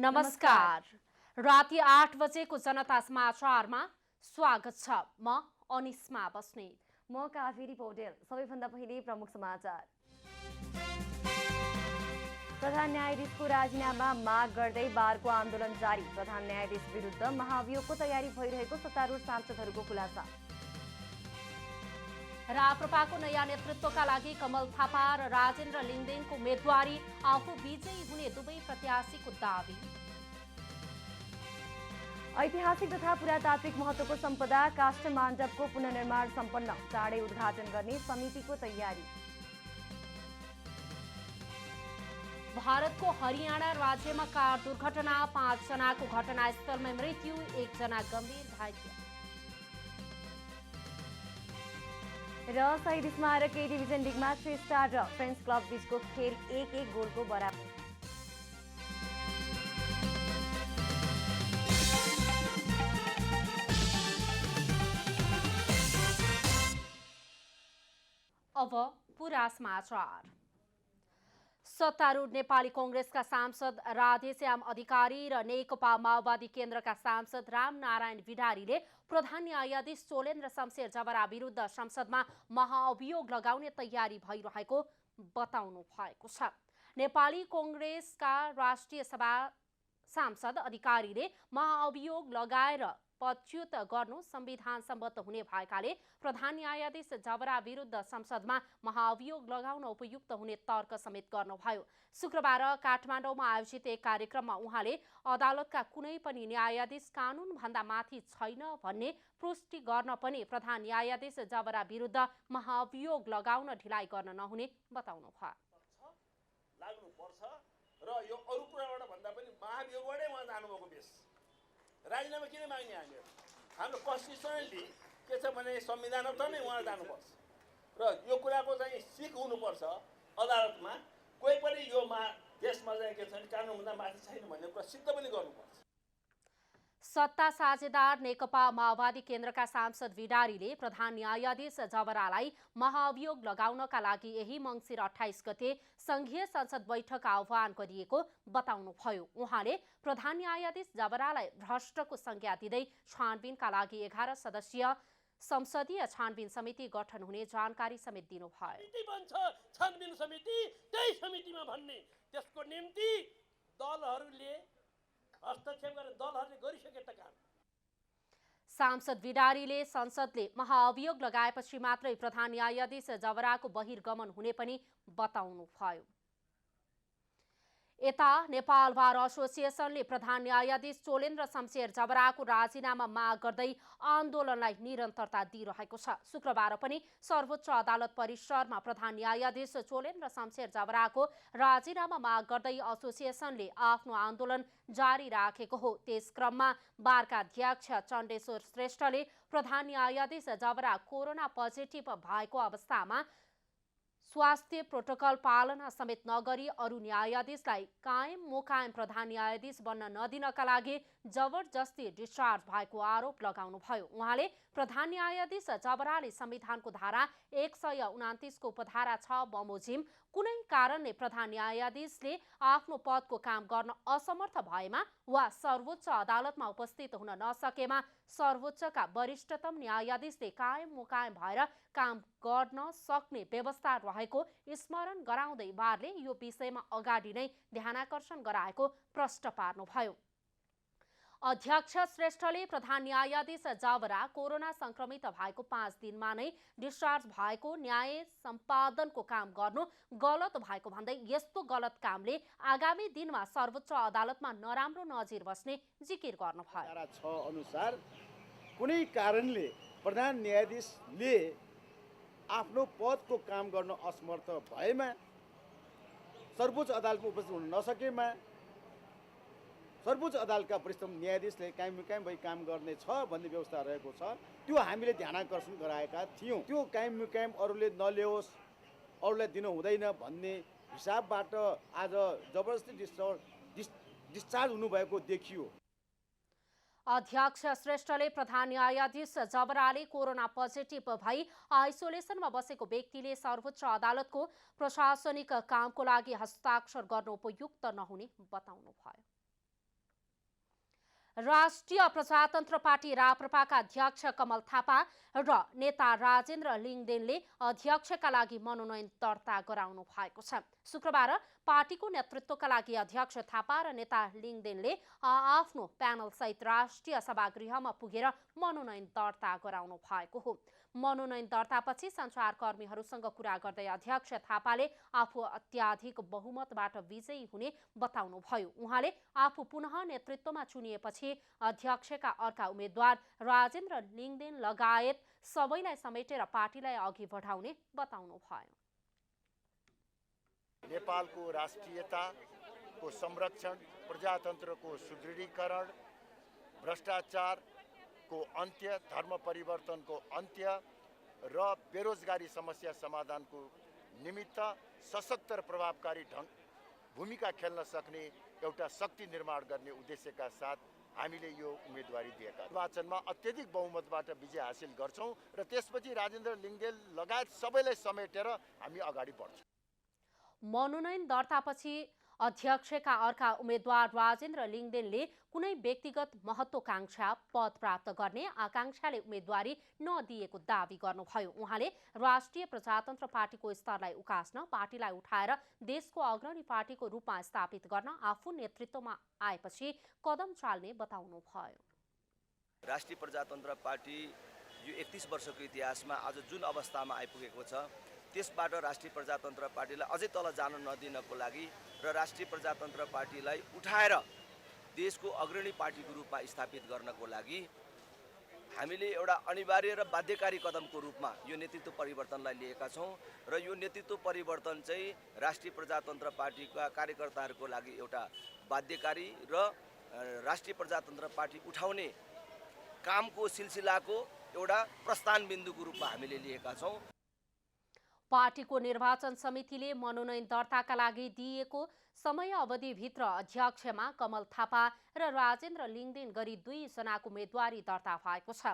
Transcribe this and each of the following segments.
नमस्कार। राति 8 बजेको जनता समाचारमा स्वागत छ। म अनिस्मा बस्नेत। म कावेरी पौडेल। सबैभन्दा पहिले प्रमुख समाचार। प्रधान न्यायाधीशको राजीनामा माग गर्दै बारको आन्दोलन जारी। प्रधान न्यायाधीश विरुद्ध महाभियोगको तयारी भइरहेको सत्तारूढ सांसदहरूको खुलासा। राप्रपाको नयाँ नेतृत्वका लागि कमल थापा र राजेन्द्र लिङदेनको उम्मेदवारी, आफू विजयी हुने दुवै प्रत्याशीको दावी। ऐतिहासिक तथा पुरातात्विक महत्त्वको सम्पदा काष्ठमाण्डवको पुनर्निर्माण सम्पन्न, चाँडै उद्घाटन गर्ने समितिको तयारी। भारतको हरियाणा राज्यमा कार दुर्घटना, 5 जनाको घटनास्थलमै मृत्यु, 1 जना गम्भीर घाइते। र शहीद स्मारक ए डिभिजन लिगमा थ्री स्टार र फ्रेन्च क्लब बीचको खेल 1-1 गोलको बराबर। अब पूरा समाचार। सत्तारूढ नेपाली कांग्रेसका सांसद राधेश्याम अधिकारी र नेकपा माओवादी केन्द्रका सांसद रामनारायण विडारीले प्रधान न्यायाधीश चोलेन्द्र शमशेर जबरा विरुद्ध संसदमा महाअभियोग लगाउने तयारी भइरहेको बताउनु भएको छ। नेपाली कांग्रेसका राष्ट्रिय सभा सांसद अधिकारीले महाअभियोग लगाएर पदच्युत गर्नु संविधान सम्मत हुने भएकाले प्रधान न्यायाधीश जबरा विरुद्ध संसदमा महाअभियोग लगाउन उपयुक्त हुने तर्क समेत गर्नुभयो। शुक्रबार काठमाडौँमा आयोजित एक कार्यक्रममा उहाँले अदालतका कुनै पनि न्यायाधीश कानूनभन्दा माथि छैन भन्ने पुष्टि गर्न पनि प्रधान न्यायाधीश जबरा विरुद्ध महाअभियोग लगाउन ढिलाइ गर्न नहुने बताउनु भयो। लाग्नुपर्छ र यो अरू कुराबाट भन्दा पनि महाभियोगबाटै उहाँ जानुभएको बेस। राजीनामा किन माग्ने हाम्रो कन्स्टिट्युसनली के छ भने संविधान नै उहाँ जानुपर्छ र यो कुराको चाहिँ सिक हुनुपर्छ अदालतमा। कोही पनि यो देशमा चाहिँ के छ भने कानुनभन्दा माथि छैन भन्ने कुरा सिद्ध पनि गर्नुपर्छ। सत्ता साझेदार नेकपा माओवादी केन्द्रका सांसद विडारीले प्रधान न्यायाधीश जबरालाई महाअभियोग लगाउनका लागि यही मङ्सिर 28 गते संघीय संसद बैठक आह्वान गरिएको बताउनुभयो। उहाँले प्रधान न्यायाधीश जबरालाई भ्रष्टको संज्ञा दिँदै छानबिनका लागि 11 सदस्यीय संसदीय छानबिन समिति गठन हुने जानकारी समेत दिनुभयो। छानबिन समिति त्यही समितिमा भन्ने, त्यसको निम्ति दलहरूले हस्तक्षेप गरेर दलहरूले गरिसकेका काम। सांसद विडारीले संसदले महाअभियोग लगाएपछि मात्रै प्रधान न्यायाधीश जबराको बहिर्गमन हुने पनि बताउनुभयो। यता नेपाल बार एसोसिएसनले प्रधान न्यायाधीश चोलेन्द्र शमशेर जबराको राजीनामा माग गर्दै आन्दोलनलाई निरन्तरता दिइरहेको छ। शुक्रबार पनि सर्वोच्च अदालत परिसरमा प्रधान न्यायाधीश चोलेन्द्र शमशेर जबराको राजीनामा माग गर्दै एसोसिएसनले आफ्नो आन्दोलन जारी राखेको हो। त्यस क्रममा बारका अध्यक्ष चण्डेश्वर श्रेष्ठले प्रधान न्यायाधीश जबरा कोरोना पोजिटिभ भएको अवस्थामा स्वास्थ्य प्रोटोकल पालना समेत नगरी अरू न्यायाधीशलाई कायम मोकायम प्रधान न्यायाधीश बन्न नदिनका लागि जबरजस्ती डिस्चार्ज भएको आरोप लगाउनुभयो। उहाँले प्रधान न्यायाधीश जबराले संविधानको धारा 129 को उपधारा 6 बमोजिम कुनै कारणले प्रधान न्यायाधीशले आफ्नो पदको काम गर्न असमर्थ भएमा वा सर्वोच्च अदालतमा उपस्थित हुन नसकेमा सर्वोच्चका वरिष्ठतम न्यायाधीशले कायम मोकायम भएर काम गर्न सक्ने व्यवस्था रहेको स्मरण गराउँदै बारले यो विषयमा अगाडि नै ध्यानाकर्षण गराएको प्रश्न पार्नुभयो। अध्यक्ष श्रेष्ठले प्रधान न्यायाधीश जबरा कोरोना संक्रमित भएको 5 दिनमा नै डिस्चार्ज भएको न्याय सम्पादनको काम गर्नु गलत भएको भन्दै यस्तो गलत कामले आगामी दिनमा सर्वोच्च अदालतमा नराम्रो नजिर बस्ने जिकिर गर्नुभयो। धारा 6 अनुसार कुनै कारणले प्रधान न्यायाधीशले आफ्नो पदको काम गर्न असमर्थ भएमा सर्वोच्च अदालतमा उपस्थित हुन नसकेमा सर्वोच्च अदालतका वरिष्ठ न्यायाधीशले कायम भई काम गर्ने छ भन्ने व्यवस्था रहेको छ। त्यो हामीले ध्यानाकर्षण गराएका थियौँ। त्यो कायम अरूले नल्याओस्, अरूलाई दिनु हुँदैन भन्ने हिसाबबाट आज जबरजस्ती डिस्चार्ज हुनुभएको देखियो। अध्यक्ष श्रेष्ठले प्रधान न्यायाधीश जबराले कोरोना पोजिटिभ भई आइसोलेसनमा बसेको व्यक्तिले सर्वोच्च अदालतको प्रशासनिक कामको लागि हस्ताक्षर गर्न उपयुक्त नहुने बताउनुभयो। राष्ट्रिय प्रजातन्त्र पार्टी राप्रपाका अध्यक्ष कमल थापा र नेता राजेन्द्र लिङदेनले अध्यक्षका लागि मनोनयन दर्ता गराउनु भएको छ। शुक्रबार पार्टीको नेतृत्वका लागि अध्यक्ष थापा र नेता लिङदेनले आफ्नो प्यानलसहित राष्ट्रिय सभागृहमा पुगेर मनोनयन दर्ता गराउनु भएको हो। मनोनयन दर्तापछि सञ्चारकर्मीहरूसँग कुरा गर्दै अध्यक्ष थापाले आफू अत्याधिक बहुमतबाट विजयी हुने बताउनुभयो। उहाँले आफू पुनः नेतृत्वमा चुनिएपछि अध्यक्षका अर्का उम्मेद्वार राजेन्द्र लिङदेन लगायत सबैलाई समेटेर पार्टीलाई अघि बढाउने बताउनुभयो। नेपालको राष्ट्रियताको संरक्षण, प्रजातन्त्रको सुदृढीकरण, भ्रष्टाचारको अन्त्य, धर्म परिवर्तनको अन्त्य र बेरोजगारी समस्या समाधानको निमित्त सशक्त र प्रभावकारी भूमिका खेल्न सक्ने एउटा शक्ति निर्माण गर्ने उद्देश्यका साथ हामीले यो उम्मेदवारी दिएका। निर्वाचनमा अत्यधिक बहुमतबाट विजय हासिल गर्छौं र त्यसपछि राजेन्द्र लिङदेन लगायत सबैलाई समेटेर हामी अगाडि बढ्छौं। मनोनयन दर्तापछि अध्यक्षका अर्का उम्मेद्वार राजेन्द्र लिङदेनले कुनै व्यक्तिगत महत्त्वाकांक्षा पद प्राप्त गर्ने आकांक्षाले उम्मेदवारी नदिएको दावी गर्नुभयो। उहाँले राष्ट्रिय प्रजातन्त्र पार्टीको स्तरलाई उकास्न, पार्टीलाई उठाएर देशको अग्रणी पार्टीको रूपमा स्थापित गर्न आफू नेतृत्वमा आएपछि कदम चाल्ने बताउनुभयो। राष्ट्रिय प्रजातन्त्र पार्टी यो 31 वर्षको इतिहासमा आज जुन अवस्थामा आइपुगेको छ, त्यसबाट राष्ट्रिय प्रजातन्त्र पार्टीलाई अझै तल जान नदिनको लागि र राष्ट्रिय प्रजातन्त्र पार्टीलाई उठाएर देशको अग्रणी पार्टीको रूपमा स्थापित गर्नको लागि हामीले एउटा अनिवार्य र बाध्यकारी कदमको रूपमा यो नेतृत्व परिवर्तनलाई लिएका छौं र यो नेतृत्व परिवर्तन चाहिँ राष्ट्रिय प्रजातन्त्र पार्टीका कार्यकर्ताहरूको लागि एउटा बाध्यकारी र राष्ट्रिय प्रजातन्त्र पार्टी उठाउने कामको सिलसिलाको एउटा प्रस्थान बिन्दुको रूपमा हामीले लिएका छौं। पार्टीको निर्वाचन समितिले मनोनयन दर्ताका लागि दिएको समय अवधिभित्र अध्यक्षमा कमल थापा र राजेन्द्र लिङदेन गरी 2 जनाको उम्मेदवारी दर्ता भएको छ।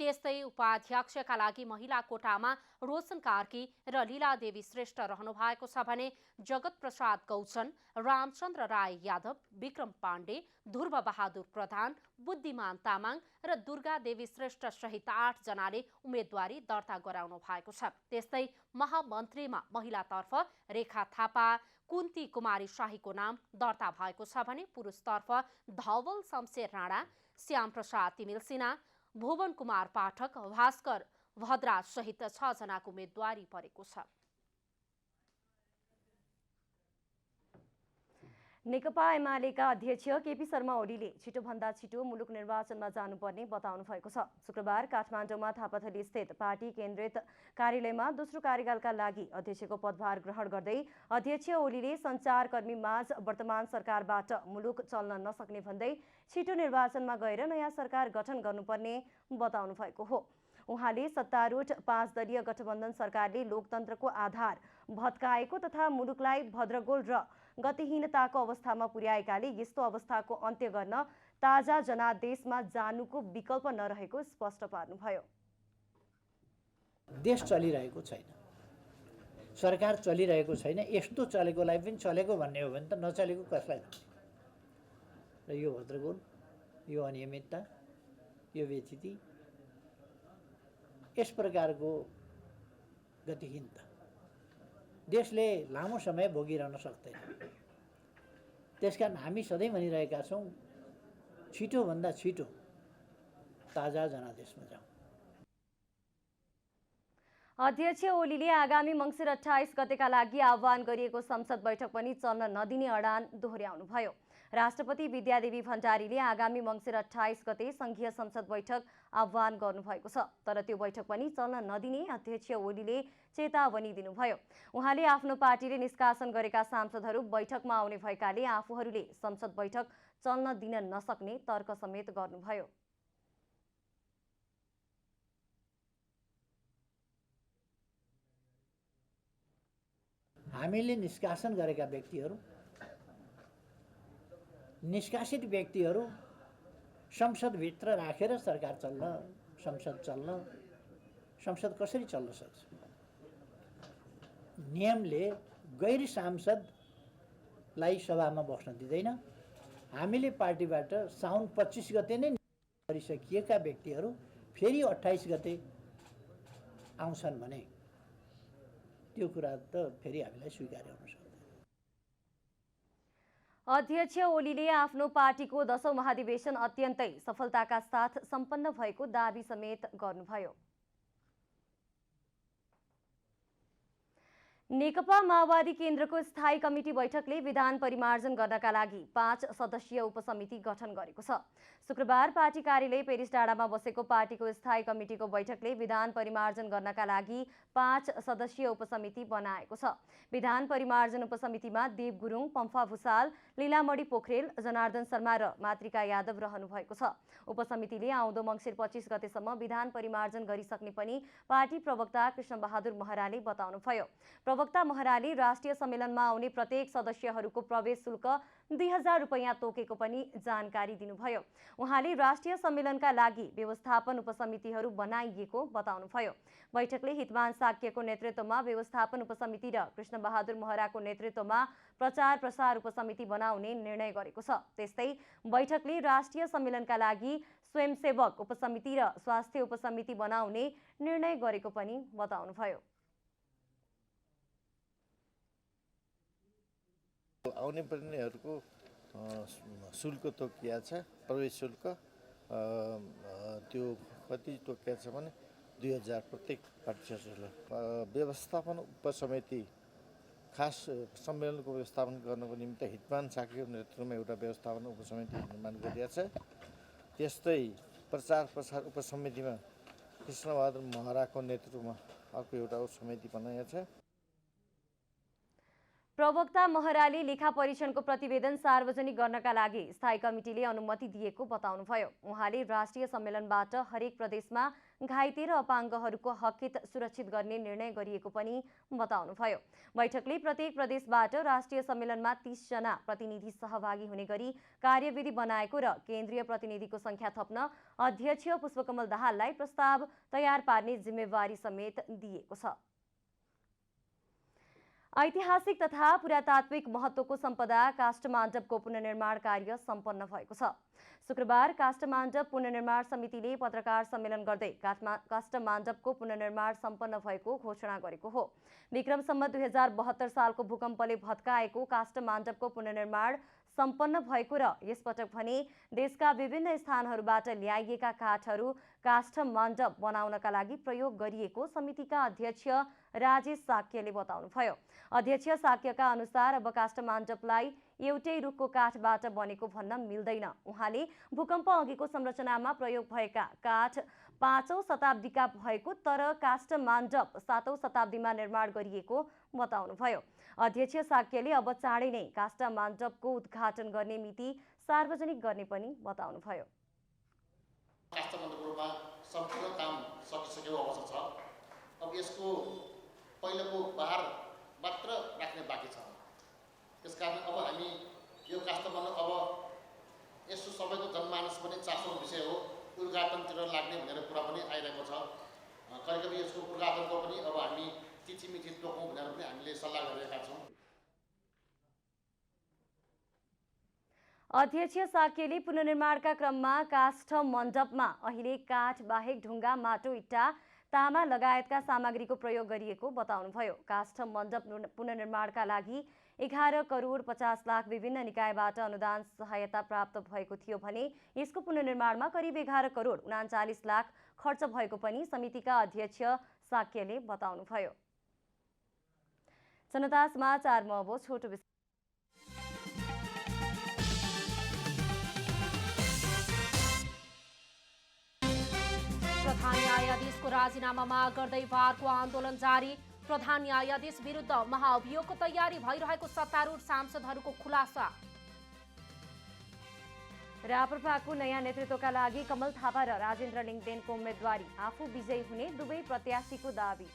त्यस्तै उपाध्यक्षका लागि महिला कोटामा रोशन कार्की र लीलादेवी श्रेष्ठ रहनु भएको छ भने जगत प्रसाद गौचन, रामचन्द्र राय यादव, विक्रम पाण्डे, ध्रुव बहादुर प्रधान, बुद्धिमान तामाङ र दुर्गा देवी श्रेष्ठ सहित 8 जनाले उम्मेदवारी दर्ता गराउनु भएको छ। त्यस्तै महामन्त्रीमा महिलातर्फ रेखा थापा, कुन्ती कुमारी शाहीको नाम दर्ता भएको छ भने पुरुषतर्फ धवल शमशेर राणा, श्याम प्रसाद तिमिल सिन्हा, भुवन कुमार पाठक, भास्कर भद्रा सहित 6 जनाको उम्मेदवारी परेको छ। नेकपा एमालेका अध्यक्ष केपी शर्मा ओलीले छिटोभन्दा छिटो मुलुक निर्वाचनमा जानुपर्ने बताउनु भएको छ। शुक्रबार काठमाडौँमा थापाथली स्थित पार्टी केन्द्रित कार्यालयमा दोस्रो कार्यकालका लागि अध्यक्षको पदभार ग्रहण गर्दै अध्यक्ष ओलीले सञ्चारकर्मी माझ वर्तमान सरकारबाट मुलुक चल्न नसक्ने भन्दै छिटो निर्वाचनमा गएर नयाँ सरकार गठन गर्नुपर्ने बताउनु भएको हो। उहाँले सत्तारूढ 5 दलीय गठबन्धन सरकारले लोकतन्त्रको आधार भत्काएको तथा मुलुकलाई भद्रगोल र गतिहीनताको अवस्थामा पुर्याएकाले यस्तो अवस्थाको अन्त्य गर्न ताजा जनादेशमा जानुको विकल्प नरहेको स्पष्ट पार्नुभयो। देश चलिरहेको छैन, सरकार चलिरहेको छैन, यस्तो चलेकोलाई पनि चलेको भन्ने हो भने त नचलेको कसलाई भन्ने? र यो भद्रगोल, यो अनियमितता, यो व्यथिति, यस प्रकारको गतिहीनता देशले लामो समय भोगिरहन सक्दैन। त्यसकारण हामी सधैँ भनिरहेका छौँ, छिटोभन्दा छिटो ताजा जनादेशमा जाउँ। अध्यक्ष ओलीले आगामी मङ्सिर 28 गतेका लागि आह्वान गरिएको संसद बैठक पनि चल्न नदिने अडान दोहोर्याउनुभयो। राष्ट्रपति विद्यादेवी भण्डारीले आगामी मङ्सिर 28 गते संघीय संसद बैठक आह्वान गर्नुभएको छ, तर त्यो बैठक पनि चल्न नदिने अध्यक्ष ओलीले चेतावनी दिनुभयो। उहाँले आफ्नो पार्टीले निष्कासन गरेका सांसदहरू बैठकमा आउने भएकाले आफूहरूले संसद बैठक चल्न दिन नसक्ने तर्क समेत गर्नुभयो। हामीले निष्कासन गरेका व्यक्तिहरू, निष्कासित व्यक्तिहरू संसदभित्र राखेर सरकार चल्न, संसद चल्न, संसद कसरी चल्न सक्छ? नियमले गैर सांसदलाई सभामा बस्न दिँदैन, हामीले पार्टीबाट साउन 25 गते नै गरिसकिएका व्यक्तिहरू फेरि 28 गते आउँछन् भने त्यो कुरा त फेरि हामीलाई स्वीकार्य हुन सक्दैन। अध्यक्ष ओलीले आफ्नो पार्टीको 10औं महाधिवेशन अत्यन्तै सफलताका साथ सम्पन्न भएको दाबी समेत गर्नुभयो। नेकपा माओवादी केन्द्रको स्थायी कमिटी बैठकले विधान परिमार्जन गर्नका लागि 5 सदस्यीय उपसमिति गठन गरेको छ। शुक्रबार पार्टी कार्यालय पेरिस डाँडामा बसेको पार्टीको स्थायी कमिटीको बैठकले विधान परिमार्जन गर्नका लागि 5 सदस्यीय उपसमिति बनाएको छ। विधान परिमार्जन उपसमितिमा देव गुरुङ, पम्फा भुसाल, लीलामणि पोखरेल, जनार्दन शर्मा र मातृका यादव रहनु भएको छ। उपसमितिले आउँदो मङ्सिर 25 गतेसम्म विधान परिमार्जन गरिसक्ने पनि पार्टी प्रवक्ता कृष्णबहादुर महराले बताउनुभयो। प्रवक्ता महराले राष्ट्रिय सम्मेलनमा आउने प्रत्येक सदस्यहरूको प्रवेश शुल्क 2000 रुपैयाँ तोकेको पनि जानकारी दिनुभयो। उहाँले राष्ट्रिय सम्मेलनका लागि व्यवस्थापन उपसमितिहरू बनाइएको बताउनुभयो। बैठकले हितमान साक्यको नेतृत्वमा व्यवस्थापन उपसमिति र कृष्णबहादुर महराको नेतृत्वमा प्रचार प्रसार उपसमिति बनाउने निर्णय गरेको छ। त्यस्तै बैठकले राष्ट्रिय सम्मेलनका लागि स्वयंसेवक उपसमिति र स्वास्थ्य उपसमिति बनाउने निर्णय गरेको पनि बताउनुभयो। आउने प्रतिनिधिहरूको शुल्क तोकिया छ, प्रवेश शुल्क त्यो कति तोकिया छ भने 2000 प्रत्येक पार्टी सदस्यलाई। व्यवस्थापन उपसमिति खास सम्मेलनको व्यवस्थापन गर्नको निम्ति हितमान साक्यको नेतृत्वमा एउटा व्यवस्थापन उपसमिति निर्माण गरिएको छ। त्यस्तै प्रचार प्रसार उपसमितिमा कृष्णबहादुर महराको नेतृत्वमा अर्को एउटा उपसमिति बनाएको छ। प्रवक्ता महराले लेखा परीक्षणको प्रतिवेदन सार्वजनिक गर्नका लागि स्थायी कमिटीले अनुमति दिएको बताउनुभयो। उहाँले राष्ट्रिय सम्मेलनबाट हरेक प्रदेशमा घाइते र अपाङ्गहरूको हकहित सुरक्षित गर्ने निर्णय गरिएको पनि बताउनुभयो। बैठकले प्रत्येक प्रदेशबाट राष्ट्रिय सम्मेलनमा 30 जना प्रतिनिधि सहभागी हुने गरी कार्यविधि बनाएको र केन्द्रीय प्रतिनिधिको संख्या थप्न अध्यक्ष पुष्पकमल दाहाललाई प्रस्ताव तयार पार्ने जिम्मेवारी समेत दिएको छ। ऐतिहासिक तथा पुरातात्विक महत्त्वको सम्पदा काष्ठमाण्डपको पुनर्निर्माण कार्य सम्पन्न भएको छ। शुक्रबार काष्ठमाण्डप पुनर्निर्माण समितिले पत्रकार सम्मेलन गर्दै काष्ठमाण्डपको पुनर्निर्माण सम्पन्न भएको घोषणा गरेको हो। विक्रम सम्वत 2072 सालको भूकम्पले भत्काएको काष्ठमाण्डपको पुनर्निर्माण सम्पन्न भएको र यसपटक भने देशका विभिन्न स्थानहरूबाट ल्याइएका काठहरू काष्ठमाण्डप बनाउनका लागि प्रयोग गरिएको समितिका अध्यक्ष राजेश साक्यले बताउनुभयो। अध्यक्ष साक्यका अनुसार अब काष्ठमाण्डपलाई एउटै रुखको काठबाट बनेको भन्न मिल्दैन। उहाँले भूकम्प अघिको संरचनामा प्रयोग भएका काठ 5औं शताब्दीका भएको तर काष्ठमाण्डप 7औं शताब्दीमा निर्माण गरिएको बताउनुभयो। अध्यक्ष साक्यले अब चाँडै नै काष्ठमाण्डपको उद्घाटन गर्ने मिति सार्वजनिक गर्ने पनि बताउनुभयो। काष्ठमाण्डपको रूपमा सम्पूर्ण काम सकिसकेको अवस्था छ। अब यसको पहिलोको बहार मात्र राख्ने बाँकी छ। त्यसकारण अब हामी यो काष्ठमाण्डप अब यसो सबैको जनमानस पनि चासोको विषय हो, उद्घाटनतिर लाग्ने भनेर कुरा पनि आइरहेको छ। करिब यसको उद्घाटनको पनि अब हामी चिठीमिठी तोकौँ भनेर पनि हामीले सल्लाह गरिरहेका छौँ। अध्यक्ष साक्यले पुनर्निर्माणका क्रममा काष्ठमण्डपमा अहिले काठ बाहेक ढुङ्गा, माटो, इट्टा, तामा लगायतका सामग्रीको प्रयोग गरिएको बताउनुभयो। काष्ठमण्डप पुनर्निर्माणका लागि 11 करोड 50 लाख विभिन्न निकायबाट अनुदान सहायता प्राप्त भएको थियो भने यसको पुनर्निर्माणमा करिब 11 करोड 39 लाख खर्च भएको पनि समितिका अध्यक्ष साक्यले बताउनुभयो। जनता समाचारमा अब छोटो प्रधान न्यायाधीशको राजीनामा माग गर्दै बारको आन्दोलन जारी। प्रधान न्यायाधीश विरुद्ध महाअभियोगको तयारी भइरहेको सत्तारूढ सांसदहरूको खुलासा। राप्रपाको नयाँ नेतृत्वका लागि कमल थापा र राजेन्द्र लिङदेनको उम्मेदवारी, आफू विजयी हुने दुवै प्रत्याशीको दाबी।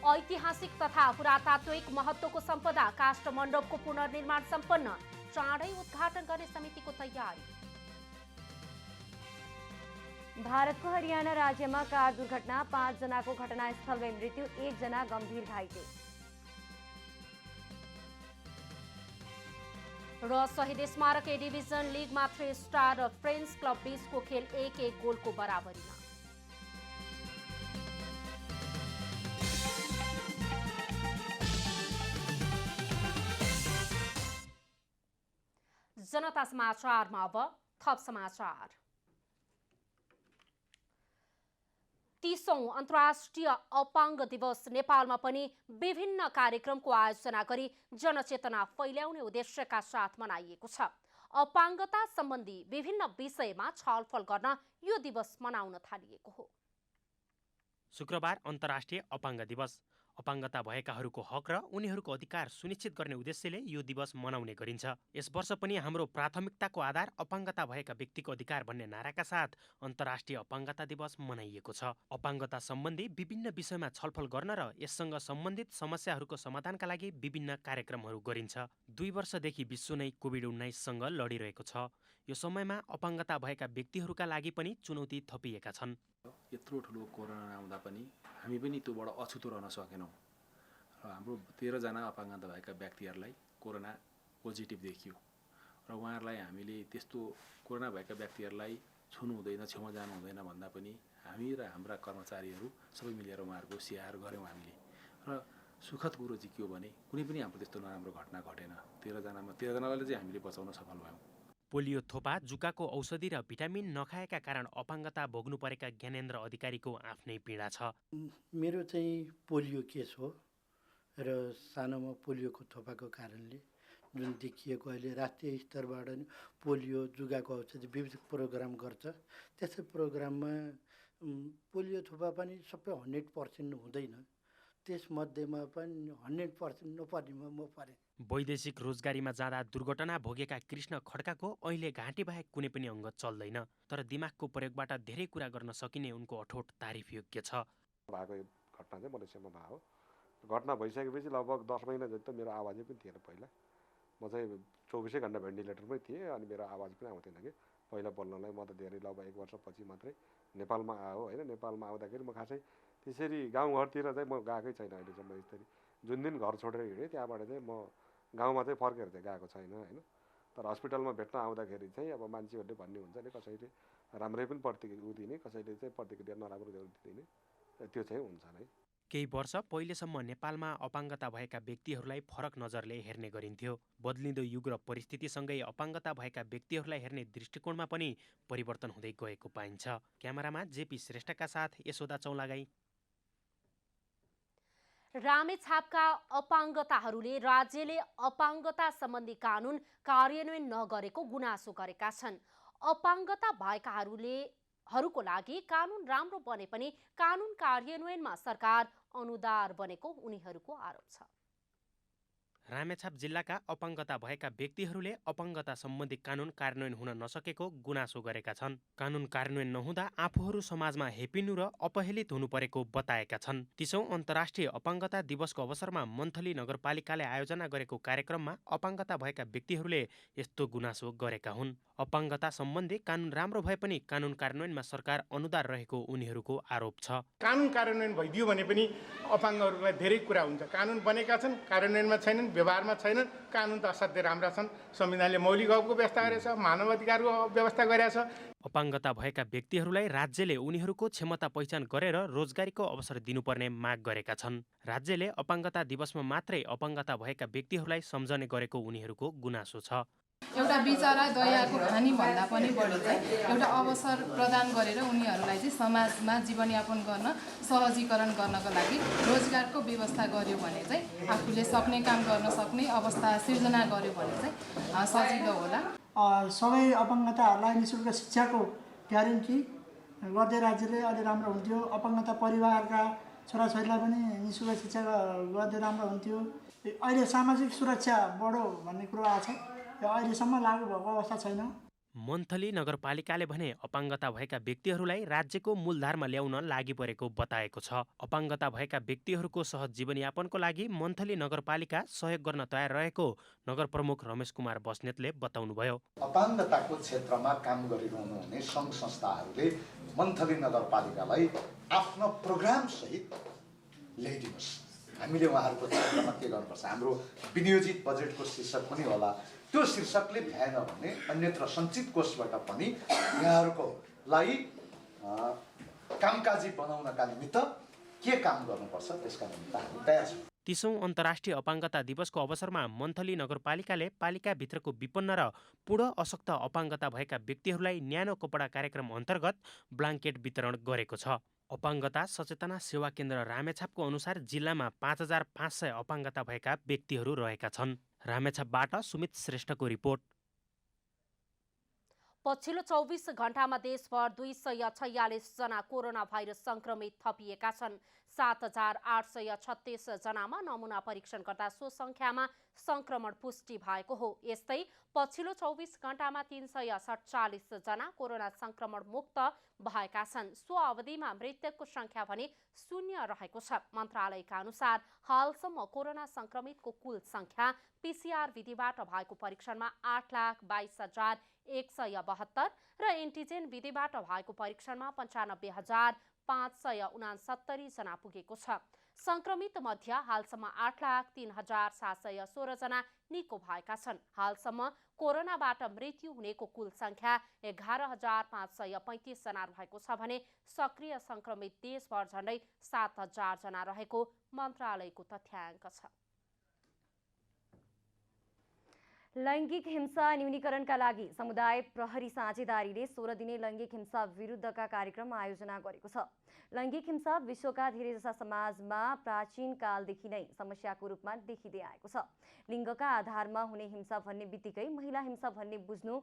ऐतिहासिक तथा पुरातात्विक महत्त्वको सम्पदा काष्ठमण्डपको पुनर्निर्माण सम्पन्न, चाँडै उद्घाटन गर्ने समितिको तयारी। भारतको हरियाणा राज्यमा कार दुर्घटना, 5 जनाको घटनास्थलमै मृत्यु, 1 जना गम्भीर घाइते। र शहीद स्मारक ए डिभिजन लिगमा 3 स्टार र फ्रेन्ड्स क्लब बीचको खेल 1-1 गोलको बराबरीमा। जनता समाचारमा अब थप समाचार। 30औं अन्तर्राष्ट्रिय अपाङ्ग दिवस नेपालमा पनि विभिन्न कार्यक्रमको आयोजना गरी जनचेतना फैल्याउने उद्देश्यका साथ मनाइएको छ। अपाङ्गता सम्बन्धी विभिन्न विषयमा छलफल गर्न यो दिवस मनाउन थालिएको हो। शुक्रबार अन्तर्राष्ट्रिय अपाङ्ग दिवस। अपाङ्गता भएकाहरूको हक र उनीहरूको अधिकार सुनिश्चित गर्ने उद्देश्यले यो दिवस मनाउने गरिन्छ। यस वर्ष पनि हाम्रो प्राथमिकताको आधार अपाङ्गता भएका व्यक्तिको अधिकार भन्ने नाराका साथ अन्तर्राष्ट्रिय अपाङ्गता दिवस मनाइएको छ। अपाङ्गता सम्बन्धी विभिन्न विषयमा छलफल गर्न र यससँग सम्बन्धित समस्याहरूको समाधानका लागि विभिन्न कार्यक्रमहरू गरिन्छ। 2 वर्षदेखि विश्व नै कोभिड-19 सँग लडिरहेको छ। यो समयमा अपाङ्गता भएका व्यक्तिहरूका लागि पनि चुनौती थपिएका छन्। यत्रो ठुलो कोरोना आउँदा पनि हामी पनि त्योबाट अछुतो रहन सकेनौँ र हाम्रो 13 जना अपाङ्गता भएका व्यक्तिहरूलाई कोरोना पोजिटिभ देखियो र उहाँहरूलाई हामीले त्यस्तो कोरोना भएका व्यक्तिहरूलाई छुनु हुँदैन, छेउमा जानु हुँदैन भन्दा पनि हामी र हाम्रा कर्मचारीहरू सबै मिलेर उहाँहरूको स्याहार गऱ्यौँ हामीले। र सुखद कुरो चाहिँ के हो भने कुनै पनि हाम्रो त्यस्तो नराम्रो घटना घटेन। 13 जनालाई चाहिँ हामीले बचाउन सफल भयौँ। पोलियो थोपा, जुकाको औषधि र भिटामिन नखाएका कारण अपाङ्गता भोग्नु परेका ज्ञानेन्द्र अधिकारीको आफ्नै पीडा छ। मेरो चाहिँ पोलियो केस हो र सानोमा पोलियोको थोपाको कारणले जुन देखिएको अहिले राष्ट्रिय स्तरबाट पोलियो जुगाको औषधि विविध प्रोग्राम गर्छ। त्यसै प्रोग्राममा पोलियो थोपा पनि सबै 100% हुँदैन। त्यसमध्येमा पनि 100% नपर्नेमा म परेँ। वैदेशिक रोजगारीमा जाँदा दुर्घटना भोगेका कृष्ण खड्काको अहिले घाँटी बाहेक कुनै पनि अङ्ग चल्दैन, तर दिमागको प्रयोगबाट धेरै कुरा गर्न सकिने उनको अठोट तारिफ योग्य छ। भएको घटना चाहिँ मलेसियामा भयो। घटना भइसकेपछि लगभग 10 महिना जति त मेरो आवाजै पनि थिएन। पहिला म चाहिँ 24 घन्टा भेन्टिलेटरमै थिएँ अनि मेरो आवाज पनि आउँथेन कि पहिला बोल्नलाई। म त धेरै लगभग 1 वर्षपछि मात्रै नेपालमा आयो होइन। नेपालमा आउँदाखेरि म खासै त्यसरी गाउँघरतिर चाहिँ म गएकै छैन अहिलेसम्म। यसरी जुन दिन घर छोडेर हिँडेँ त्यहाँबाट चाहिँ म गाउँमा चाहिँ फर्केर चाहिँ गएको छैन होइन। तर हस्पिटलमा भेट्न आउँदाखेरि चाहिँ अब मान्छेहरूले भन्ने हुन्छ नि, कसैले राम्रै पनि प्रतिक्रिया दिने, कसैले चाहिँ प्रतिक्रिया नराम्रो दिने, त्यो चाहिँ हुन्छ नै। केही वर्ष पहिलेसम्म नेपालमा अपाङ्गता भएका व्यक्तिहरूलाई फरक नजरले हेर्ने गरिन्थ्यो। बदलिँदो युग र परिस्थितिसँगै अपाङ्गता भएका व्यक्तिहरूलाई हेर्ने दृष्टिकोणमा पनि परिवर्तन हुँदै गएको पाइन्छ। क्यामेरामा जेपी श्रेष्ठका साथ यशोदा चौलागाई। रामेछापका अपाङ्गताहरूले राज्यले अपाङ्गता सम्बन्धी कानुन कार्यान्वयन नगरेको गुनासो गरेका छन्। अपाङ्गता भएकाहरूको लागि कानुन राम्रो बने पनि कानुन कार्यान्वयनमा सरकार अनुदार बनेको उनीहरूको आरोप छ। रामेछाप जिल्लाका अपाङ्गता भएका व्यक्तिहरूले अपाङ्गता सम्बन्धी कानुन कार्यान्वयन हुन नसकेको गुनासो गरेका छन्। कानुन कार्यान्वयन नहुँदा आफूहरू समाजमा हेपिनु र अपहेलित हुनु परेको बताएका छन्। 30औं अन्तर्राष्ट्रिय अपाङ्गता दिवसको अवसरमा मन्थली नगरपालिकाले आयोजना गरेको कार्यक्रममा अपाङ्गता भएका व्यक्तिहरूले यस्तो गुनासो गरेका हुन्। अपाङ्गता सम्बन्धी कानुन राम्रो भए पनि कानुन कार्यान्वयनमा सरकार अनुदार रहेको उनीहरूको आरोप छ। कानुन कार्यान्वयन भइदियो भने पनि अपाङ्गहरूलाई धेरै कुरा हुन्छ। कानुन बनेका छन्, कार्यान्वयनमा छैनन्, व्यवहारमा छैनन्। कानुन त असाध्यै राम्रा छन्। संविधानले मौलिक हकको व्यवस्था गरेको छ, मानव अधिकारको व्यवस्था गरेको छ। अपाङ्गता भएका व्यक्तिहरूलाई राज्यले उनीहरूको क्षमता पहिचान गरेर रोजगारीको अवसर दिनुपर्ने माग गरेका छन्। राज्यले अपाङ्गता दिवसमा मात्रै अपाङ्गता भएका व्यक्तिहरूलाई सम्झने गरेको उनीहरूको गुनासो छ। एउटा विचारा दयाको खानी भन्दा पनि बढी चाहिँ एउटा अवसर प्रदान गरेर उनीहरूलाई चाहिँ समाजमा जीवनयापन गर्न सहजीकरण गर्नको लागि रोजगारको व्यवस्था गर्यो भने चाहिँ आफूले सक्ने काम गर्न सक्ने अवस्था सिर्जना गर्यो भने चाहिँ सजिलो होला। सबै अपाङ्गताहरूलाई निःशुल्क शिक्षाको ग्यारेन्टी गर्दै राज्यले अलि राम्रो हुन्थ्यो। अपाङ्गता परिवारका छोराछोरीलाई पनि निःशुल्क शिक्षा गर्दै राम्रो हुन्थ्यो। अहिले सामाजिक सुरक्षा बढो भन्ने कुरो आएको छ, अहिलेसम्म लागू भएको अवस्था छैन। मन्थली नगरपालिकाले भने अपाङ्गता भएका व्यक्तिहरूलाई राज्यको मूलधारमा ल्याउन लागि परेको बताएको छ। अपाङ्गता भएका व्यक्तिहरूको सहज जीवनयापनको लागि मन्थली नगरपालिका सहयोग गर्न तयार रहेको नगर प्रमुख रमेश कुमार बस्नेतले बताउनुभयो। अपाङ्गताको क्षेत्रमा काम गरिरहनुहुने सङ्घ संस्थाहरूले मन्थली नगरपालिकालाई आफ्नो प्रोग्राम सहित ल्याइदिनुहोस्। हामीले उहाँहरूको क्षेत्रमा के गर्नुपर्छ, हाम्रो विनियोजित बजेटको शीर्षक पनि होला त्यो शीर्षकले भ्याएन भने अन्यत्र सञ्चित कोषबाट पनि यहाँहरूको लागि कामकाजी बनाउनका निमित्त के काम गर्नुपर्छ त्यसका निमित्त हामी तयार छौँ। 30औं अन्तर्राष्ट्रिय अपाङ्गता दिवसको अवसरमा मन्थली नगरपालिकाले पालिकाभित्रको विपन्न र पूर्ण अशक्त अपाङ्गता भएका व्यक्तिहरूलाई न्यानो कपडा कार्यक्रम अन्तर्गत ब्लाङ्केट वितरण गरेको छ। अपाङ्गता सचेतना सेवा केन्द्र रामेछापको अनुसार जिल्लामा 5500 अपाङ्गता भएका व्यक्तिहरू रहेका छन्। रामेछापबाट सुमित श्रेष्ठको रिपोर्ट। पछिल्लो 24 घण्टामा देशभर 246 जना कोरोना भाइरस संक्रमित थपिएका छन्। 7836 जनामा नमुना परीक्षण गर्दा सो संख्यामा संक्रमण पुष्टि भएको हो। यस्तै पछिल्लो 24 घण्टामा 347 जना कोरोना संक्रमण मुक्त भएका छन्। सो अवधिमा मृतकको संख्या भने 0 रहेको छ। मन्त्रालयका अनुसार हालसम्म कोरोना संक्रमितको कुल संख्या पीसीआर विधिबाट भएको परीक्षणमा 8,22,172 र एन्टिजेन विधिबाट भएको परीक्षणमा 95,569 जना पुगेको छ। संक्रमित मध्ये हालसम्म 8,03,716 जना निको भएका छन्। हालसम्म कोरोनाबाट मृत्यु हुनेको कुल संख्या 11,535 जना रहेको छ भने सक्रिय संक्रमित देशभर झण्डै 7,000 जना रहेको मन्त्रालयको तथ्याङ्क छ। लैङ्गिक हिंसा न्यूनीकरणका लागि समुदाय प्रहरी साझेदारीले 16 दिने लैङ्गिक हिंसा विरुद्धका कार्यक्रम आयोजना गरेको छ। लैङ्गिक हिंसा विश्वका धेरैजसा समाजमा प्राचीन कालदेखि नै समस्याको रूपमा देखिँदै आएको छ। लिङ्गका आधारमा हुने हिंसा भन्ने बित्तिकै महिला हिंसा भन्ने बुझ्नु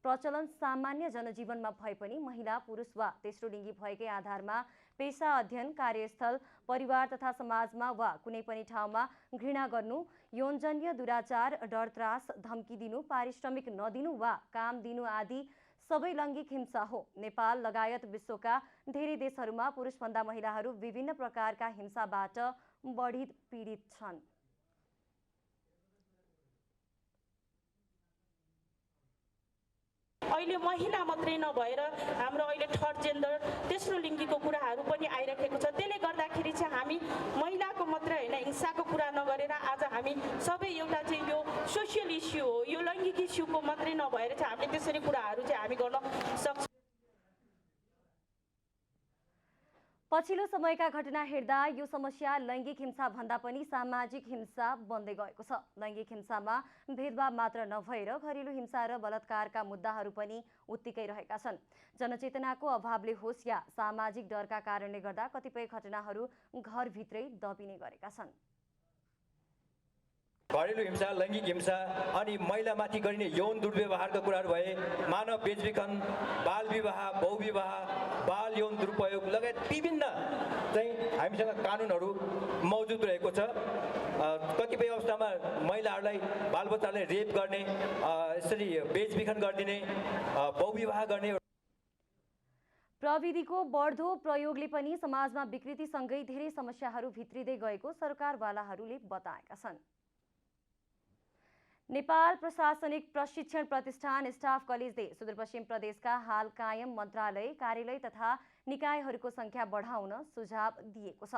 प्रचलन सामान्य जनजीवनमा भए पनि महिला पुरुष वा तेस्रो लिङ्गी भएकै आधारमा पेशा अध्ययन, कार्यस्थल, परिवार तथा समाजमा वा कुनै पनि ठाउँमा घृणा गर्नु, यौनजन्य दुराचार, डर त्रास, धम्की दिनु, पारिश्रमिक नदिनु वा काम दिनु आदि सबै लैङ्गिक हिंसा हो। नेपाल लगायत विश्वका धेरै देशहरूमा पुरुषभन्दा महिलाहरू विभिन्न प्रकारका हिंसाबाट बढी पीडित छन्। अहिले महिला मात्रै नभएर हाम्रो अहिले थर्ड जेन्डर तेस्रो लिङ्गीको कुराहरू पनि आइरहेको छ। त्यसले गर्दाखेरि चाहिँ हामी महिलाको मात्रै होइन हिंसाको कुरा नगरेर आज हामी सबै एउटा चाहिँ यो सोसियल इस्यु हो, यो लैङ्गिक इस्युको मात्रै नभएर चाहिँ हामीले त्यसरी कुराहरू चाहिँ हामी गर्न सक्छौँ। पछिल्लो समयका घटना हेर्दा यो समस्या लैङ्गिक हिंसा भन्दा पनि सामाजिक हिंसा बन्दै गएको छ। लैङ्गिक हिंसामा भेदभाव मात्र नभएर घरेलु हिंसा र बलात्कारका मुद्दाहरू पनि उत्तिकै रहेका छन्। जनचेतनाको अभावले होस् या सामाजिक डरका कारणले गर्दा कतिपय घटनाहरू घरभित्रै दबिने गरेका छन्। घरेलु हिंसा, लैङ्गिक हिंसा अनि महिलामाथि गरिने यौन दुर्व्यवहारका कुराहरू भए, मानव बेचबिखन, बाल विवाह, बहुविवाह, बाल यौन दुरुपयोग लगायत विभिन्न चाहिँ हामीसँग कानुनहरू मौजुद रहेको छ। कतिपय अवस्थामा महिलाहरूलाई बालबच्चालाई रेप गर्ने, यसरी बेचबिखन गरिदिने, बहुविवाह गर्ने। प्रविधिको बढ्दो प्रयोगले पनि समाजमा विकृतिसँगै धेरै समस्याहरू भित्रिँदै गएको सरकारवालाहरूले बताएका छन्। नेपाल प्रशासनिक प्रशिक्षण प्रतिष्ठान स्टाफ कलेजले सुदूरपश्चिम प्रदेशका हाल कायम मन्त्रालय, कार्यालय तथा निकायहरूको संख्या बढाउन सुझाव दिएको छ।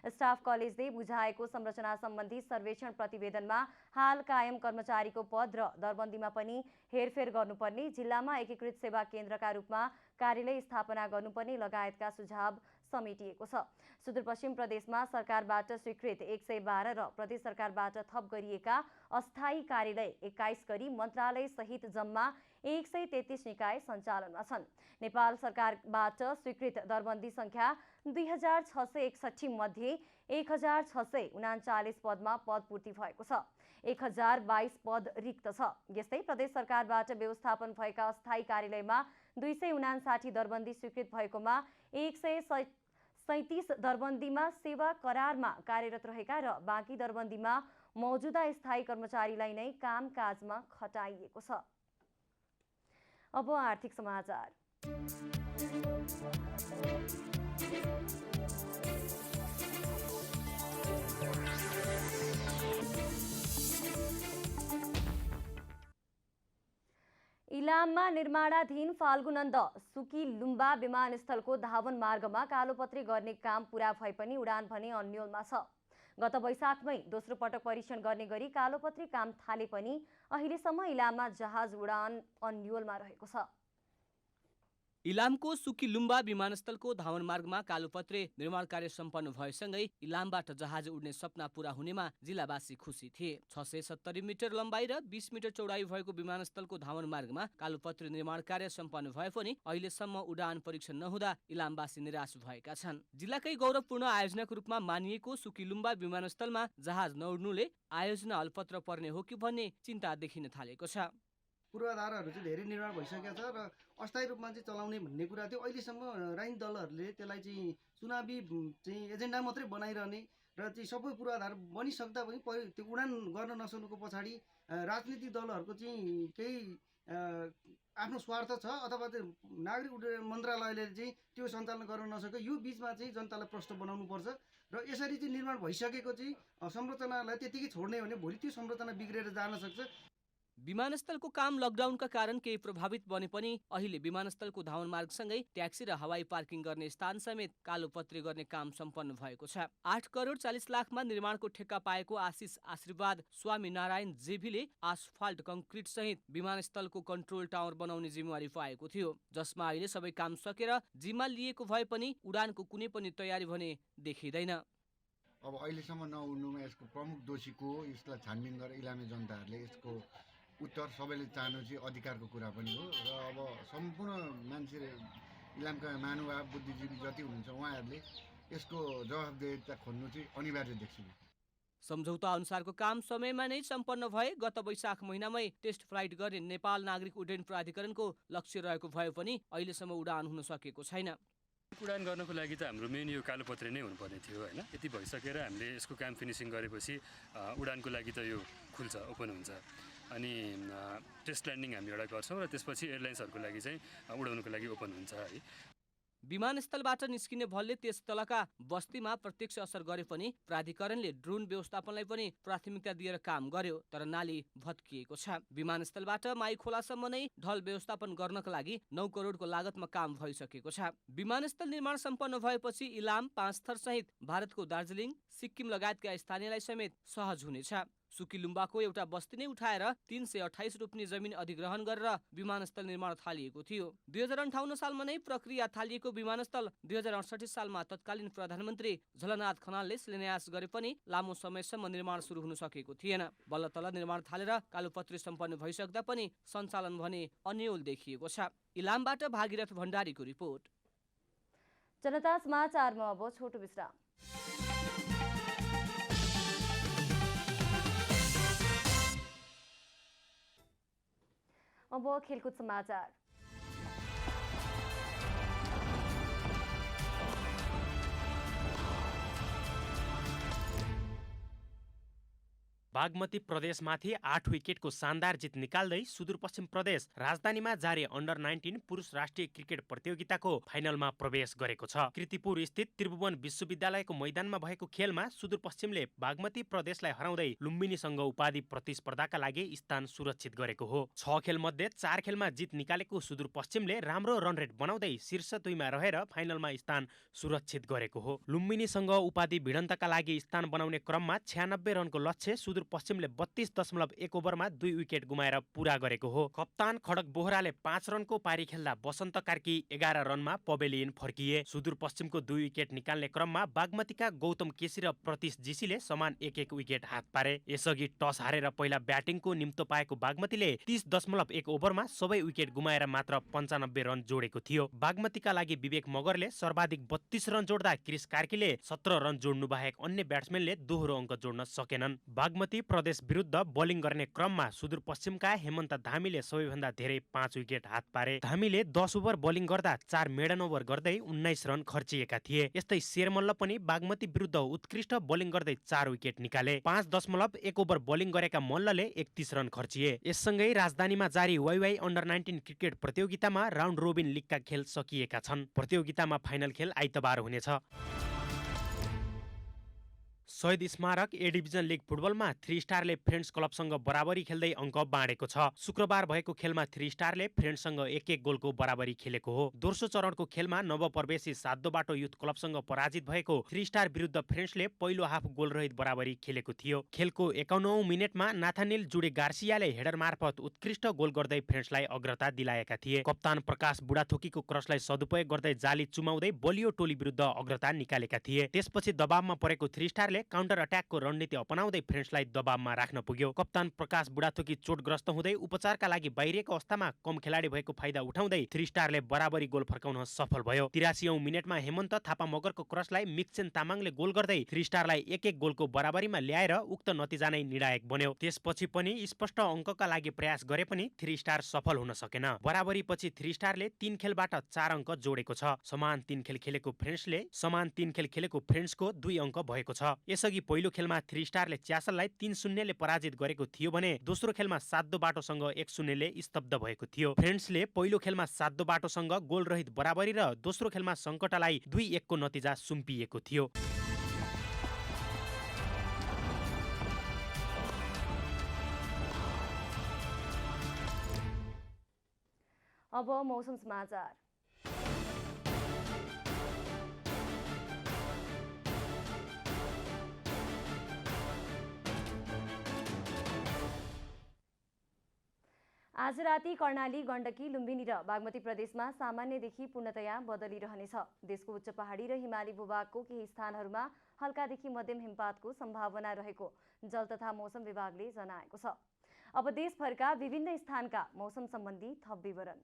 स्टाफ कलेजले बुझाएको संरचना सम्बन्धी सर्वेक्षण प्रतिवेदनमा हाल कायम कर्मचारीको पद र दरबन्दीमा पनि हेरफेर गर्नुपर्ने, जिल्लामा एकीकृत सेवा केन्द्रका रूपमा कार्यालय स्थापना गर्नुपर्ने लगायतका सुझाव समेटिएको छ। सुदूरपश्चिम प्रदेशमा सरकारबाट स्वीकृत 112 र प्रदेश सरकारबाट थप गरिएका अस्थायी कार्यालय 21 गरी मन्त्रालय सहित जम्मा 133 निकाय सञ्चालनमा छन्। नेपाल सरकारबाट स्वीकृत दरबन्दी संख्या 2661 मध्ये 1639 पदमा पदपूर्ति भएको छ। 1022 पद रिक्त छ। यस्तै प्रदेश सरकारबाट व्यवस्थापन भएका अस्थायी कार्यालयमा 259 दरबन्दी स्वीकृत भएकोमा 137 दरबन्दीमा सेवा करारमा कार्यरत रहेका र बाँकी दरबन्दीमा मौजुदा स्थायी कर्मचारीलाई नै कामकाजमा खटाइएको छ। अब आर्थिक समाचार। इलाममा निर्माणाधीन फाल्गुनन्द सुकी लुम्बा विमानस्थलको धावन मार्गमा कालोपत्री गर्ने काम पूरा भए पनि उडान भने अन्यलमा छ। गत वैशाखमै दोस्रो पटक परीक्षण गर्ने गरी कालोपत्री काम थाले पनि अहिलेसम्म इलाममा जहाज उडान अन्योलमा रहेको छ। इलामको सुकिलुम्बा विमानस्थलको धावन मार्गमा कालोपत्रे निर्माण कार्य सम्पन्न भएसँगै इलामबाट जहाज उड्ने सपना पूरा हुनेमा जिल्लावासी खुसी थिए। 670 मिटर लम्बाइ र 20 मिटर चौडाइ भएको विमानस्थलको धावन मार्गमा कालोपत्रे निर्माण कार्य सम्पन्न भए पनि अहिलेसम्म उडान परीक्षण नहुँदा इलामवासी निराश भएका छन्। जिल्लाकै गौरवपूर्ण आयोजनाको रूपमा मानिएको सुकिलुम्बा विमानस्थलमा जहाज नउड्नुले आयोजना अल्पत्र पर्ने हो कि भन्ने चिन्ता देखिन थालेको छ। पूर्वाधारहरू चाहिँ धेरै निर्माण भइसकेको छ र अस्थायी रूपमा चाहिँ चलाउने भन्ने कुरा थियो। अहिलेसम्म राजनीतिक दलहरूले त्यसलाई चाहिँ चुनावी चाहिँ एजेन्डा मात्रै बनाइरहने र चाहिँ सबै पूर्वाधार बनिसक्दा पनि त्यो उडान गर्न नसक्नुको पछाडि राजनीतिक दलहरूको चाहिँ केही आफ्नो स्वार्थ छ अथवा चाहिँ नागरिक उड्डयन मन्त्रालयले चाहिँ त्यो सञ्चालन गर्न नसक्यो। यो बिचमा चाहिँ जनतालाई प्रश्न बनाउनुपर्छ र यसरी चाहिँ निर्माण भइसकेको चाहिँ संरचनालाई त्यतिकै छोड्ने हो भने भोलि त्यो संरचना बिग्रेर जान सक्छ। विमानस्थलको काम लकडाउनका कारण केही प्रभावित बने पनि अहिले विमानस्थलको धावन मार्गसँगै ट्याक्सी र हवाई पार्किङ गर्ने स्थान समेत कालोपत्री गर्ने काम सम्पन्न भएको छ। 8 करोड 40 लाखमा निर्माणको ठेक्का पाएको आशिष आशीर्वाद स्वामी नारायण जेभीले आसफाल्ट कङ्क्रिट सहित विमानस्थलको कन्ट्रोल टावर बनाउने जिम्मेवारी पाएको थियो, जसमा अहिले सबै काम सकेर जिम्मा लिएको भए पनि उडानको कुनै पनि तयारी भने देखिँदैन। अब अहिलेसम्म नउड्नुमा यसको प्रमुख दोषी को हो, यसलाई छानबिन गरेर इलामी जनताहरूले यसको उत्तर सबैले चाहनु चाहिँ अधिकारको कुरा पनि हो र अब सम्पूर्ण मान्छे इलामका महानुभाव बुद्धिजीवी जति हुनुहुन्छ उहाँहरूले यसको जवाफदेहिता खोज्नु चाहिँ अनिवार्य देख्छु। सम्झौता अनुसारको काम समयमा नै सम्पन्न भए गत वैशाख महिनामै टेस्ट फ्लाइट गर्ने नेपाल नागरिक उड्डयन प्राधिकरणको लक्ष्य रहेको भए पनि अहिलेसम्म उडान हुन सकेको छैन। उडान गर्नको लागि त हाम्रो मेन यो कालोपत्रे नै हुनुपर्ने थियो होइन। यति भइसकेर हामीले यसको काम फिनिसिङ गरेपछि उडानको लागि त यो खुल्छ, ओपन हुन्छ। अनि टेस्ट ल्यान्डिङ हामी एउटा गर्छौँ र त्यसपछि एयरलाइन्सहरूको लागि चाहिँ उडाउनुको लागि ओपन हुन्छ है। विमानस्थलबाट निस्किने भलले त्यस तलका बस्तीमा प्रत्यक्ष असर गरे पनि प्राधिकरणले ड्रोन व्यवस्थापनलाई पनि प्राथमिकता दिएर काम गर्यो, तर नाली भत्किएको छ। विमानस्थलबाट माई खोलासम्म नै ढल व्यवस्थापन गर्नका लागि 9 करोडको लागतमा काम भइसकेको छ। विमानस्थल निर्माण सम्पन्न भएपछि इलाम, पाँचथर सहित भारतको दार्जिलिङ, सिक्किम लगायतका स्थानीयलाई समेत सहज हुनेछ। सुकिलुम्बाको एउटा बस्ती नै उठाएर 328 रोप्ने जमिन अधिग्रहण गरेर विमानस्थल निर्माण थालिएको थियो। 2058 सालमा नै प्रक्रिया थालिएको विमानस्थल 2068 सालमा तत्कालीन प्रधानमन्त्री झलनाथ खनालले शिलान्यास गरे पनि लामो समयसम्म निर्माण सुरु हुन सकेको थिएन। बल्ल तल्ल निर्माण थालेर कालोपत्री सम्पन्न भइसक्दा पनि सञ्चालन भने अन्यल देखिएको छ। इलामबाट भागीरथ भण्डारीको रिपोर्ट। जनता समाचारमा अब छोटो विश्राम। अब खेलकुद समाचार। बागमती प्रदेशमाथि 8 विकेटको शानदार जित निकाल्दै सुदूरपश्चिम प्रदेश राजधानीमा जारी अन्डर-19 पुरुष राष्ट्रिय क्रिकेट प्रतियोगिताको फाइनलमा प्रवेश गरेको छ। कीर्तिपुर स्थित त्रिभुवन विश्वविद्यालयको मैदानमा भएको खेलमा सुदूरपश्चिमले बागमती प्रदेशलाई हराउँदै लुम्बिनीसँग उपाधि प्रतिस्पर्धाका लागि स्थान सुरक्षित गरेको हो। 6 खेलमध्ये 4 खेलमा जित निकालेको सुदूरपश्चिमले राम्रो रन रेट बनाउँदै शीर्ष 2मा रहेर फाइनलमा स्थान सुरक्षित गरेको हो। लुम्बिनीसँग उपाधि भिडन्तका लागि स्थान बनाउने क्रममा 96 रनको लक्ष्य सुदूरपश्चिमले 32.1 ओभरमा 2 विकेट गुमाएर पूरा गरेको हो। कप्तान खडक बोहराले 5 रनको पारी खेल्दा बसन्त कार्की 11 रनमा पवेलियन फर्किए। सुदूरपश्चिमको 2 विकेट निकाल्ने क्रममा बागमतीका गौतम केसी र प्रतीश जीसीले समान 1-1 विकेट हात पारे। यसअघि टस हारेर पहिला ब्याटिङको निम्तो पाएको बागमतीले 30.1 ओभरमा सबै विकेट गुमाएर मात्र 95 रन जोडेको थियो। बागमतीका लागि विवेक मगरले सर्वाधिक 32 रन जोड्दा क्रिस कार्कीले 17 रन जोड्नु बाहेक अन्य ब्याट्सम्यानले दोहोरो अङ्क जोड्न सकेनन्। बागमती प्रदेश विरुद्ध बोलिङ गर्ने क्रममा सुदूरपश्चिमका हेमन्त धामीले सबैभन्दा धेरै 5 विकेट हात पारे। धामीले 10 ओभर बोलिङ गर्दा 4 मेडन ओभर गर्दै 19 रन खर्चिएका थिए। यस्तै शेरमल्ल पनि बागमती विरुद्ध उत्कृष्ट बोलिङ गर्दै 4 विकेट निकाले। 5.1 ओभर बोलिङ गरेका मल्लले 31 रन खर्चिए। यससँगै राजधानीमा जारी वाइवाई अन्डर-19 क्रिकेट प्रतियोगितामा राउन्ड रोबिन लिगका खेल सकिएका छन्। प्रतियोगितामा फाइनल खेल आइतबार हुनेछ। शहीद स्मारक ए डिभिजन लिग फुटबलमा 3 स्टारले फ्रेन्ड्स क्लबसँग बराबरी खेल्दै अङ्क बाँडेको छ। शुक्रबार भएको खेलमा 3 स्टारले फ्रेन्ड्ससँग 1-1 गोलको बराबरी खेलेको हो। दोस्रो चरणको खेलमा नवप्रवेशी सातो बाटो युथ क्लबसँग पराजित भएको 3 स्टार विरुद्ध फ्रेन्ड्सले पहिलो हाफ गोलरहित बराबरी खेलेको थियो। खेलको 51औं मिनेटमा नाथानिल जुडे गार्सियाले हेडर मार्फत उत्कृष्ट गोल गर्दै फ्रेन्ड्सलाई अग्रता दिलाएका थिए। कप्तान प्रकाश बुढाथोकीको क्रसलाई सदुपयोग गर्दै जाली चुमाउँदै बलियो टोली विरुद्ध अग्रता निकालेका थिए। त्यसपछि दबावमा परेको 3 स्टारले काउन्टर अट्याकको रणनीति अपनाउँदै फ्रेन्ड्सलाई दबावमा राख्न पुग्यो। कप्तान प्रकाश बुढाथोकी चोटग्रस्त हुँदै उपचारका लागि बाहिरिएको अवस्थामा कम खेलाडी भएको फाइदा उठाउँदै 3 स्टारले बराबरी गोल फर्काउन सफल भयो। 83औं मिनेटमा हेमन्त थापा मगरको क्रसलाई मिक्सेन तामाङले गोल गर्दै 3 स्टारलाई 1-1 गोलको बराबरीमा ल्याएर उक्त नतिजा नै निर्णायक बन्यो। त्यसपछि पनि स्पष्ट अङ्कका लागि प्रयास गरे पनि 3 स्टार सफल हुन सकेन। बराबरी पछि 3 स्टारले 3 खेलबाट 4 अङ्क जोडेको छ। समान 3 खेल खेलेको फ्रेन्ड्सको 2 अङ्क भएको छ। यसअघि पहिलो खेलमा 3 स्टारले च्यासललाई 3-0 ले पराजित गरेको थियो भने दोस्रो खेलमा सातो बाटोसँग 1-0 ले स्तब्ध भएको थियो। फ्रेन्ड्सले पहिलो खेलमा सातो बाटोसँग गोल रहित बराबरी र दोस्रो खेलमा सङ्कटालाई 2-1 को नतिजा सुम्पिएको थियो। अब मौसम समाचार। आज राति कर्णाली, गण्डकी, लुम्बिनी र बागमती प्रदेशमा सामान्यदेखि पूर्णतया बदली रहनेछ। देशको उच्च पहाडी र हिमाली भूभागको केही स्थानहरूमा हल्कादेखि मध्यम हिमपातको सम्भावना रहेको जल तथा मौसम विभागले जनाएको छ। अब देशभरका विभिन्न स्थानका मौसम सम्बन्धी थप विवरण।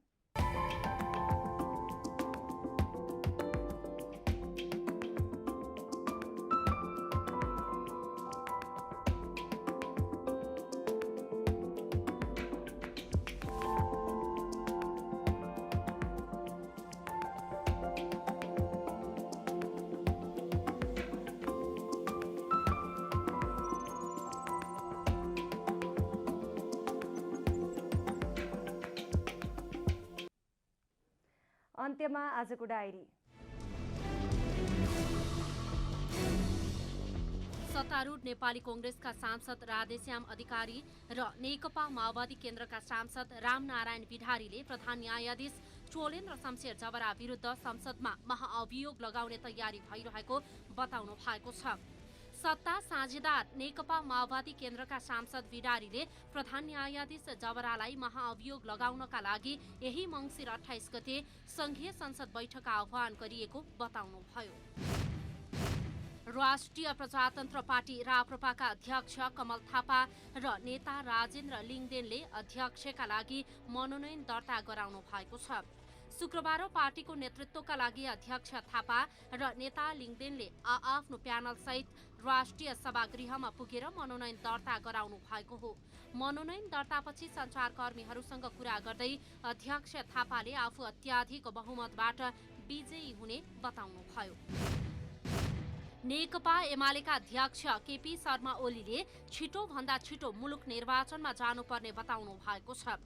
अन्त्यमा आजको डायरी। सत्तारूढ नेपाली कांग्रेसका सांसद राधेश्याम अधिकारी र नेकपा माओवादी केन्द्रका सांसद रामनारायण बिढारीले प्रधान न्यायाधीश चोलेन्द्र शमशेर जबरा विरुद्ध संसदमा महाअभियोग लगाउने तयारी भइरहेको बताउनु भएको छ। सत्ता साझेदार नेकपा माओवादी केन्द्रका सांसद बिडारीले प्रधान न्यायाधीश जबरालाई महाअभियोग लगाउनका लागि यही मङ्सिर 28 गते संघीय संसद बैठक आह्वान गरिएको बताउनुभयो। राष्ट्रिय प्रजातन्त्र पार्टी राप्रपाका अध्यक्ष कमल थापा र नेता राजेन्द्र लिङदेनले अध्यक्षका लागि मनोनयन दर्ता गराउनु भएको छ। शुक्रबार पार्टीको नेतृत्वका लागि अध्यक्ष थापा र नेता लिङदेनले आफ्नो प्यानल सहित राष्ट्रिय सभागृहमा पुगेर मनोनयन दर्ता गराउनु भएको हो। मनोनयन दर्तापछि सञ्चारकर्मीहरूसँग कुरा गर्दै अध्यक्ष थापाले आफू अत्याधिक बहुमतबाट विजयी हुने बताउनुभयो। नेकपा एमालेका अध्यक्ष केपी शर्मा ओलीले छिटोभन्दा छिटो मुलुक निर्वाचनमा जानुपर्ने बताउनु भएको छ।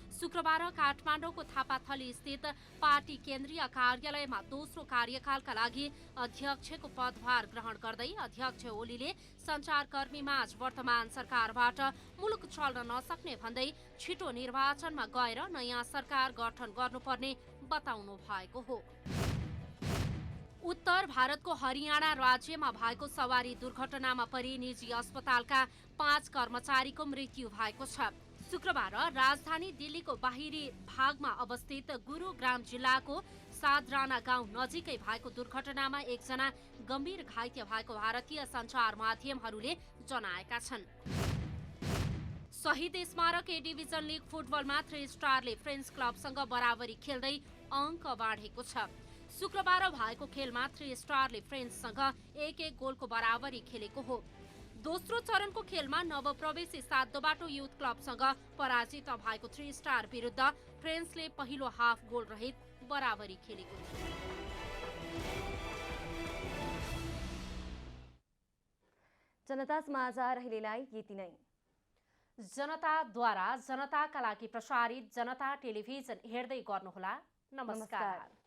शुक्रबार काठमाडौँको थापाथली स्थित पार्टी केन्द्रीय कार्यालयमा दोस्रो कार्यकालका लागि अध्यक्षको पदभार ग्रहण गर्दै अध्यक्ष ओलीले सञ्चारकर्मीमाझ वर्तमान सरकारबाट मुलुक चल्न नसक्ने भन्दै छिटो निर्वाचनमा गएर नयाँ सरकार गठन गर्नुपर्ने बताउनु भएको हो। उत्तर भारतको हरियाणा राज्यमा भएको सवारी दुर्घटनामा परि निजी अस्पतालका 5 कर्मचारीको मृत्यु भएको छ। शुक्रबार राजधानी दिल्लीको बाहिरी भागमा अवस्थित गुरुग्राम जिल्लाको सादराना गाउँ नजिकै भएको दुर्घटनामा एकजना गम्भीर घाइते भएको भारतीय सञ्चार माध्यमहरूले जनाएका छन्। शहीद स्मारक ए डिभिजन लिग फुटबलमा 3 स्टारले फ्रेन्ड्स क्लबसँग बराबरी खेल्दै अङ्क बाँडेको छ। शुक्रबार भएको खेलमा 3 स्टारले फ्रेन्ड्ससँग 1-1 गोलको बराबरी खेलेको हो। दोस्रो चरणको खेलमा नवप्रवेशी सातो बाटो युथ क्लबसँग पराजित भएको 3 स्टार विरुद्ध फ्रेन्ड्सले पहिलो हाफ गोल रहित बराबरी खेलेको थियो। जनता समाचार अहिलेलाई यति नै। जनताद्वारा जनताका लागि प्रसारित जनता टेलिभिजन हेर्दै गर्नुहोला। नमस्कार।